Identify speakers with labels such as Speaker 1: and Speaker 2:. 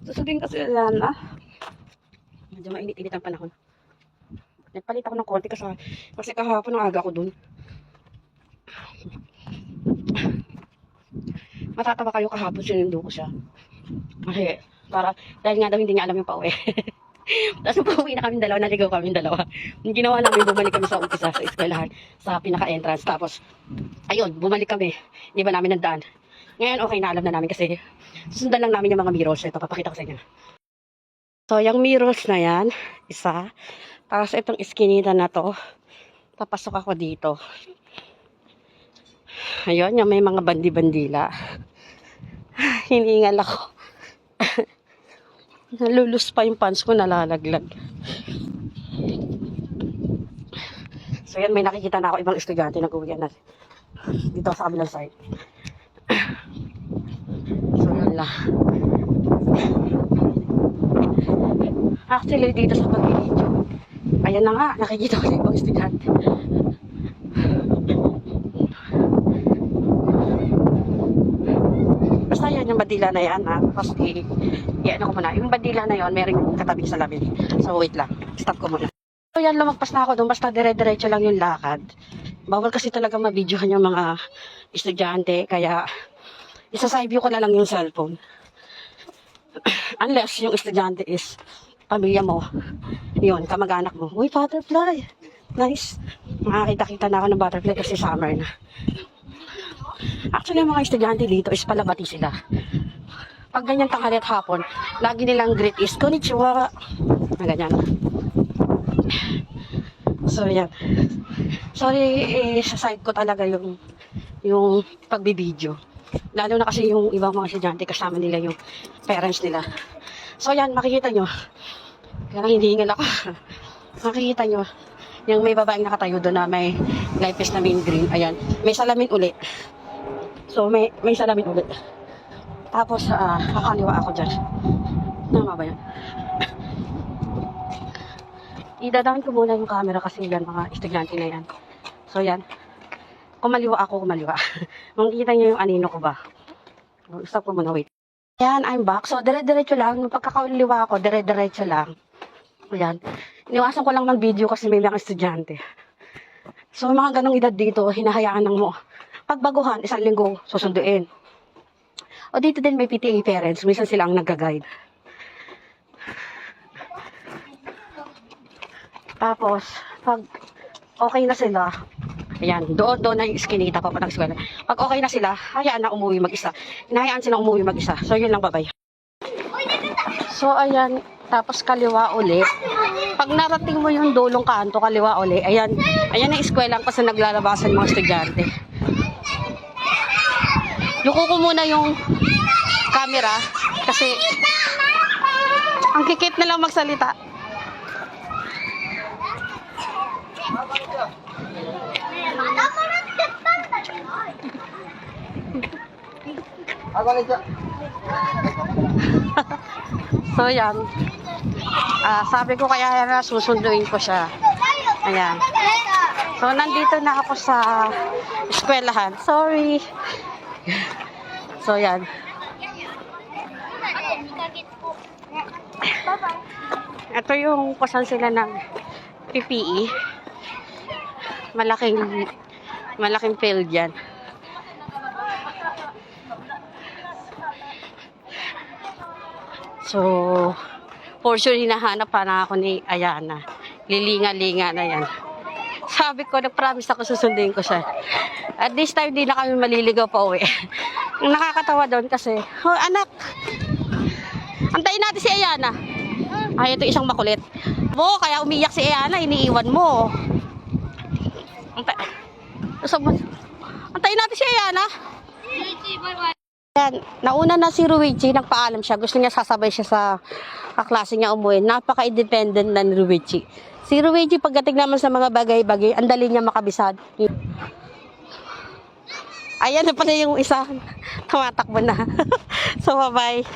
Speaker 1: Susundin kasi yan, medyo mainit-init ang panahon. Nagpalit ako ng konti kasi kahapon ang aga ko dun. Matatawa kayo kahapon sinundo ko siya. Kasi, dahil nga daw hindi niya alam yung pauwi. Tapos pauwi na kami dalawa, naligaw kami dalawa. Yung ginawa namin, bumalik kami sa umpisa sa eskwelahan, sa pinaka-entrance. Tapos, ayun, bumalik kami. Hindi ba namin nandaan. Ngayon, okay na, alam na namin kasi susundan lang namin yung mga mirrors. Ito, papakita ko sa inyo. So, yung mirrors na yan, isa. Tapos, itong iskinita na to, papasok ako dito. Ayun, yung may mga bandi-bandila. Hiningal ako. Nalulus pa yung pants ko, nalalaglag. So, yan, may nakikita na ako ibang estudyante na uwian na dito sa kabilang side. So, yun lang. Actually, dito sa pag-video, ayan na nga, nakikita ko na ibang estudyante. Basta yan, yung badila na yan, Tapos, yan ako muna. Yung badila na yan, meron katabing salamin. So, wait lang. Stop ko muna. So, yan, lumagpas na ako doon. Basta dire-diretso lang yung lakad. Bawal kasi talaga ma-videohan yung mga estudyante. Kaya, isa-side view ko na lang yung cellphone. Unless yung estudyante is pamilya mo. Yun, kamag-anak mo. Uy, butterfly. Nice. Makakita-kita na ako ng butterfly kasi summer na. Actually, yung mga estudyante dito is palabati sila. Pag ganyan tanghali at hapon, lagi nilang greet is konnichiwa. Na ganyan. So, yan. Sorry, sa side ko talaga yung pagbibideo. Lalo na kasi yung ibang mga estudyante, kasama nila yung parents nila. So, yan, makikita nyo. Kaya hindi hingal ako. Makikita nyo, yung may babaeng nakatayo doon na may life vest na main green. Ayan, may salamin ulit. So, may salamin ulit. Tapos, kakaliwa ako dyan. Tama ba yan? Idadaan ko muna yung camera kasi yan, mga estudyante na yan. So, yan. Kumaliwa ako, kumaliwa. Makikita niyo yung anino ko ba? Stop ko muna, wait. Ayan, I'm back. So, dire-diretso lang. Nung pagkakauliwa ako, dire-diretso lang. Ayan. Iniwasan ko lang mag-video kasi may mga estudyante. So, mga ganong edad dito, hinahayaan ng mo. Pagbaguhan, 1 linggo, susunduin. O dito din may PTA parents. Minsan sila ang nag-guide. Tapos, pag okay na sila, ayan, doon na yung iskinita pa ng eskwela. Pag okay na sila, hayaan na umuwi mag-isa. Hinahayaan silang umuwi mag-isa. So, yun lang, babay. So, ayan, tapos kaliwa ulit. Pag narating mo yung dulong kanto, kaliwa ulit, ayan ang eskwela kasi naglalabasan mga estudyante. Yuko ko muna yung camera kasi ang kikit na lang magsalita. So yan, sabi ko kaya na susunduin ko siya. Ayan. So nandito na ako sa eskwelahan. Sorry. So yan. Ito yung kusan sila ng PPE. Malaking field yan. So, for sure hinahanap pa na ako ni Ayana. Lilinga-linga na yan. Sabi ko, nag-promise ako susundin ko siya. At this time, di na kami maliligaw pa uwi. Ang nakakatawa doon kasi, oh, anak, antayin natin si Ayana. Ay, ito isang makulit. Mo, kaya umiyak si Ayana, iniiwan mo. Antayin natin si Ayana. Yan, nauna na si Ruichi, nagpaalam siya. Gusto niya sasabay siya sa kaklase niya umuwi. Napaka-independent na ni Ruichi. Si Ruichi, pagdating naman sa mga bagay-bagay, ang dali niya makabisad. Ayan na pala yung isa. Tumatakbo na. So, bye-bye.